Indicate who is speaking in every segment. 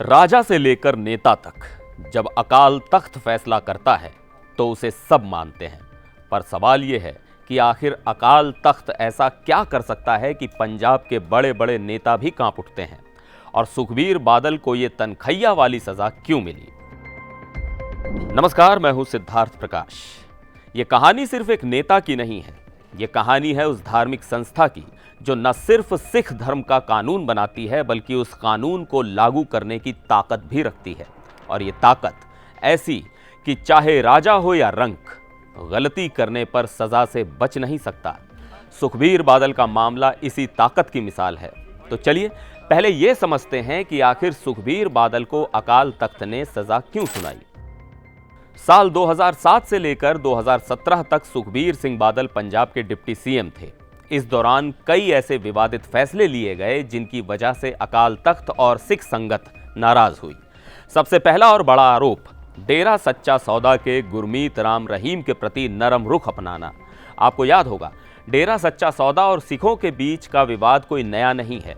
Speaker 1: राजा से लेकर नेता तक जब अकाल तख्त फैसला करता है तो उसे सब मानते हैं। पर सवाल यह है कि आखिर अकाल तख्त ऐसा क्या कर सकता है कि पंजाब के बड़े बड़े नेता भी कांप उठते हैं। और सुखबीर बादल को यह तनखैया वाली सजा क्यों मिली। नमस्कार, मैं हूं सिद्धार्थ प्रकाश। यह कहानी सिर्फ एक नेता की नहीं है, यह कहानी है उस धार्मिक संस्था की जो न सिर्फ सिख धर्म का कानून बनाती है बल्कि उस कानून को लागू करने की ताकत भी रखती है। और ये ताकत ऐसी कि चाहे राजा हो या रंक, गलती करने पर सजा से बच नहीं सकता। सुखबीर बादल का मामला इसी ताकत की मिसाल है। तो चलिए पहले यह समझते हैं कि आखिर सुखबीर बादल को अकाल तख्त ने सजा क्यों सुनाई। साल 2007 से लेकर 2017 तक सुखबीर सिंह बादल पंजाब के डिप्टी सीएम थे। इस दौरान कई ऐसे विवादित फैसले लिए गए जिनकी वजह से अकाल तख्त और सिख संगत नाराज हुई। सबसे पहला और बड़ा आरोप डेरा सच्चा सौदा के गुरमीत राम रहीम के प्रति नरम रुख अपनाना। आपको याद होगा, डेरा सच्चा सौदा और सिखों के बीच का विवाद कोई नया नहीं है।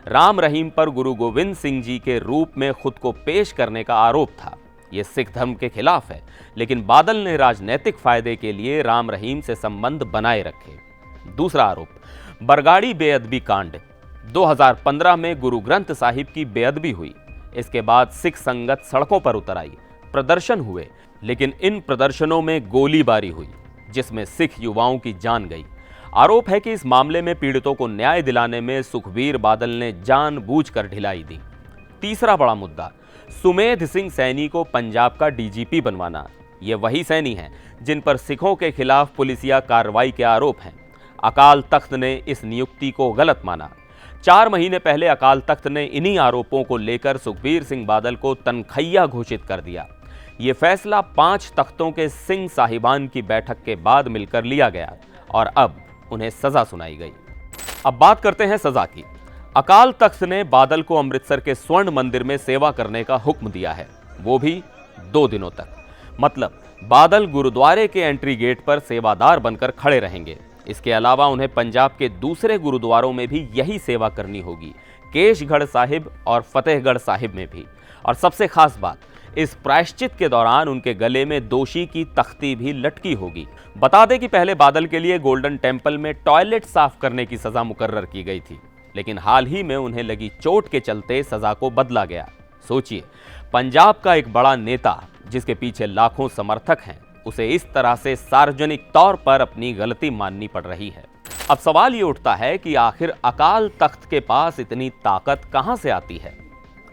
Speaker 1: राम रहीम पर गुरु गोविंद सिंह जी के रूप में खुद को पेश करने का आरोप था। यह सिख धर्म के खिलाफ है, लेकिन बादल ने राजनीतिक फायदे के लिए राम रहीम से संबंध बनाए रखे। दूसरा आरोप बरगाड़ी बेअदबी कांड। 2015 में गुरु ग्रंथ साहिब की बेअदबी हुई। इसके बाद सिख संगत सड़कों पर उतर आई, प्रदर्शन हुए, लेकिन इन प्रदर्शनों में गोलीबारी हुई जिसमें सिख युवाओं की जान गई। आरोप है कि इस मामले में पीड़ितों को न्याय दिलाने में सुखबीर बादल ने जानबूझकर ढिलाई दी। तीसरा बड़ा मुद्दा सुमेध सिंह सैनी को पंजाब का डीजीपी बनवाना। ये वही सैनी हैं जिन पर सिखों के खिलाफ पुलिसिया कार्रवाई के आरोप हैं। अकाल तख्त ने इस नियुक्ति को गलत माना। 4 महीने पहले अकाल तख्त ने इन्हीं आरोपों को लेकर सुखबीर सिंह बादल को तनखैया घोषित कर दिया। ये फैसला 5 तख्तों के सिंह साहिबान की बैठक के बाद मिलकर लिया गया और अब उन्हें सजा सुनाई गई। अब बात करते हैं सजा की। अकाल तख्त ने बादल को अमृतसर के स्वर्ण मंदिर में सेवा करने का हुक्म दिया है, वो भी 2 दिनों तक। मतलब बादल गुरुद्वारे के एंट्री गेट पर सेवादार बनकर खड़े रहेंगे। इसके अलावा उन्हें पंजाब के दूसरे गुरुद्वारों में भी यही सेवा करनी होगी, केशगढ़ साहिब और फतेहगढ़ साहिब में भी। और सबसे खास बात, इस प्रायश्चित के दौरान उनके गले में दोषी की तख्ती भी लटकी होगी। बता दें कि पहले बादल के लिए गोल्डन टेम्पल में टॉयलेट साफ करने की सजा मुकर्रर की गई थी, लेकिन हाल ही में उन्हें लगी चोट के चलते सजा को बदला गया। सोचिए, पंजाब का एक बड़ा नेता जिसके पीछे लाखों समर्थक हैं, उसे इस तरह से सार्वजनिक तौर पर अपनी गलती माननी पड़ रही है। अब सवाल ये उठता है कि आखिर अकाल तख्त के पास इतनी ताकत कहां से आती है।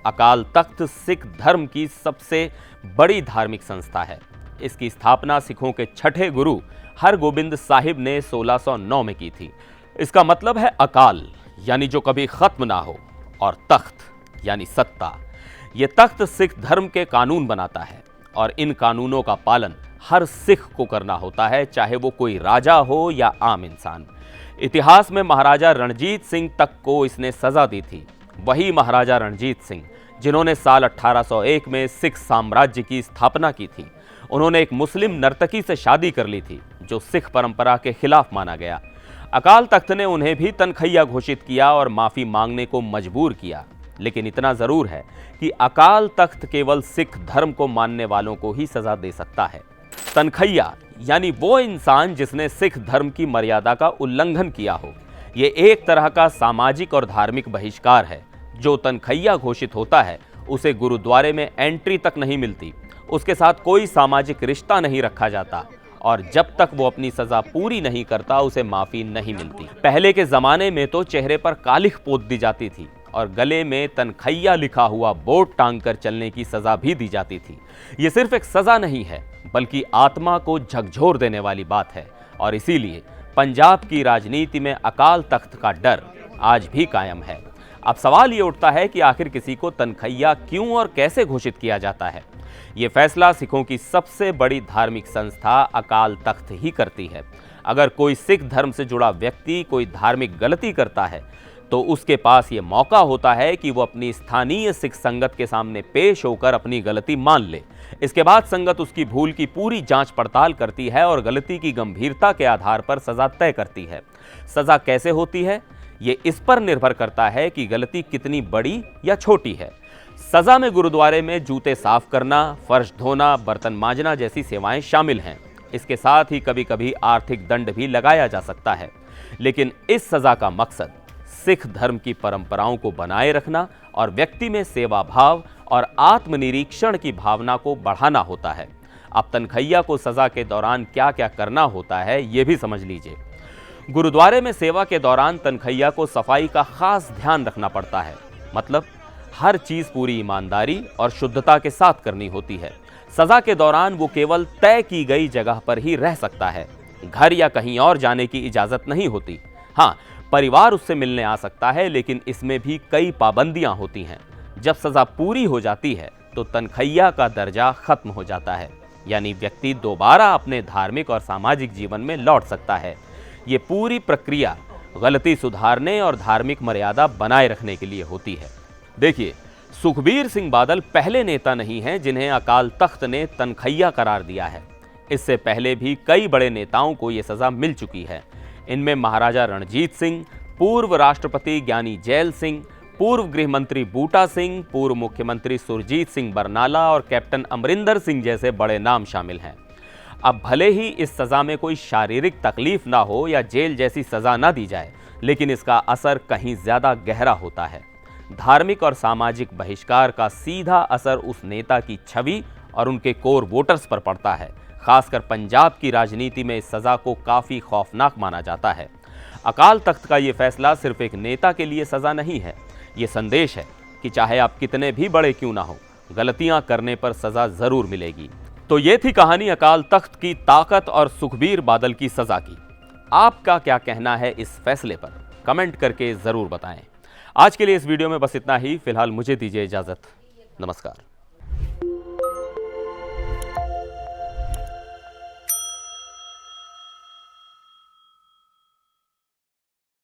Speaker 1: अकाल तख्त सिख धर्म की सबसे बड़ी धार्मिक संस्था है। इसकी स्थापना सिखों के 6ठे गुरु हरगोबिंद साहिब ने 1609 में की थी। इसका मतलब है अकाल यानी जो कभी खत्म ना हो, और तख्त यानी सत्ता। यह तख्त सिख धर्म के कानून बनाता है और इन कानूनों का पालन हर सिख को करना होता है, चाहे वो कोई राजा हो या आम इंसान। इतिहास में महाराजा रणजीत सिंह तक को इसने सजा दी थी। वही महाराजा रणजीत सिंह जिन्होंने साल 1801 में सिख साम्राज्य की स्थापना की थी। उन्होंने एक मुस्लिम नर्तकी से शादी कर ली थी जो सिख परंपरा के खिलाफ माना गया। अकाल तख्त ने उन्हें भी तनखैया घोषित किया और माफी मांगने को मजबूर किया। लेकिन इतना जरूर है कि अकाल तख्त केवल सिख धर्म को मानने वालों को ही सजा दे सकता है। तनखैया यानी वो इंसान जिसने सिख धर्म की मर्यादा का उल्लंघन किया हो। यह एक तरह का सामाजिक और धार्मिक बहिष्कार है। जो तनखैया घोषित होता है उसे गुरुद्वारे में एंट्री तक नहीं मिलती, उसके साथ कोई सामाजिक रिश्ता नहीं रखा जाता, और जब तक वो अपनी सजा पूरी नहीं करता उसे माफी नहीं मिलती। पहले के जमाने में तो चेहरे पर कालिख पोत दी जाती थी और गले में तनखैया लिखा हुआ बोर्ड टांग कर चलने की सजा भी दी जाती थी। ये सिर्फ एक सजा नहीं है बल्कि आत्मा को झकझोर देने वाली बात है। और इसीलिए पंजाब की राजनीति में अकाल तख्त का डर आज भी कायम है। अब सवाल ये उठता है कि आखिर किसी को तनखैया क्यों और कैसे घोषित किया जाता है। ये फैसला सिखों की सबसे बड़ी धार्मिक संस्था अकाल तख्त ही करती है। अगर कोई सिख धर्म से जुड़ा व्यक्ति कोई धार्मिक गलती करता है तो उसके पास ये मौका होता है कि वो अपनी स्थानीय सिख संगत के सामने पेश होकर अपनी गलती मान ले। इसके बाद संगत उसकी भूल की पूरी जांच पड़ताल करती है और गलती की गंभीरता के आधार पर सजा तय करती है। सजा कैसे होती है, ये इस पर निर्भर करता है कि गलती कितनी बड़ी या छोटी है। सजा में गुरुद्वारे में जूते साफ करना, फर्श धोना, बर्तन मांजना जैसी सेवाएं शामिल हैं। इसके साथ ही कभी कभी आर्थिक दंड भी लगाया जा सकता है। लेकिन इस सजा का मकसद सिख धर्म की परंपराओं को बनाए रखना और व्यक्ति में सेवा भाव और आत्मनिरीक्षण की भावना को बढ़ाना होता है। अब तनखैया को सजा के दौरान क्या क्या करना होता है, ये भी समझ लीजिए। गुरुद्वारे में सेवा के दौरान तनखैया को सफाई का खास ध्यान रखना पड़ता है। मतलब हर चीज पूरी ईमानदारी और शुद्धता के साथ करनी होती है। सजा के दौरान वो केवल तय की गई जगह पर ही रह सकता है। घर या कहीं और जाने की इजाजत नहीं होती। हाँ, परिवार उससे मिलने आ सकता है, लेकिन इसमें भी कई पाबंदियां होती हैं। जब सजा पूरी हो जाती है तो तनखैया का दर्जा खत्म हो जाता है, यानी व्यक्ति दोबारा अपने धार्मिक और सामाजिक जीवन में लौट सकता है। ये पूरी प्रक्रिया गलती सुधारने और धार्मिक मर्यादा बनाए रखने के लिए होती है। देखिए, सुखबीर सिंह बादल पहले नेता नहीं हैं जिन्हें अकाल तख्त ने तनखैया करार दिया है। इससे पहले भी कई बड़े नेताओं को यह सजा मिल चुकी है। इनमें महाराजा रणजीत सिंह, पूर्व राष्ट्रपति ज्ञानी जैल सिंह, पूर्व गृह मंत्री बूटा सिंह, पूर्व मुख्यमंत्री सुरजीत सिंह बरनाला और कैप्टन अमरिंदर सिंह जैसे बड़े नाम शामिल हैं। अब भले ही इस सजा में कोई शारीरिक तकलीफ ना हो या जेल जैसी सजा ना दी जाए, लेकिन इसका असर कहीं ज्यादा गहरा होता है। धार्मिक और सामाजिक बहिष्कार का सीधा असर उस नेता की छवि और उनके कोर वोटर्स पर पड़ता है। खासकर पंजाब की राजनीति में इस सजा को काफी खौफनाक माना जाता है। अकाल तख्त का ये फैसला सिर्फ एक नेता के लिए सजा नहीं है, ये संदेश है कि चाहे आप कितने भी बड़े क्यों ना हो, गलतियां करने पर सजा जरूर मिलेगी। तो ये थी कहानी अकाल तख्त की ताकत और सुखबीर बादल की सजा की। आपका क्या कहना है इस फैसले पर, कमेंट करके जरूर बताएं। आज के लिए इस वीडियो में बस इतना ही। फिलहाल मुझे दीजिए इजाजत। नमस्कार।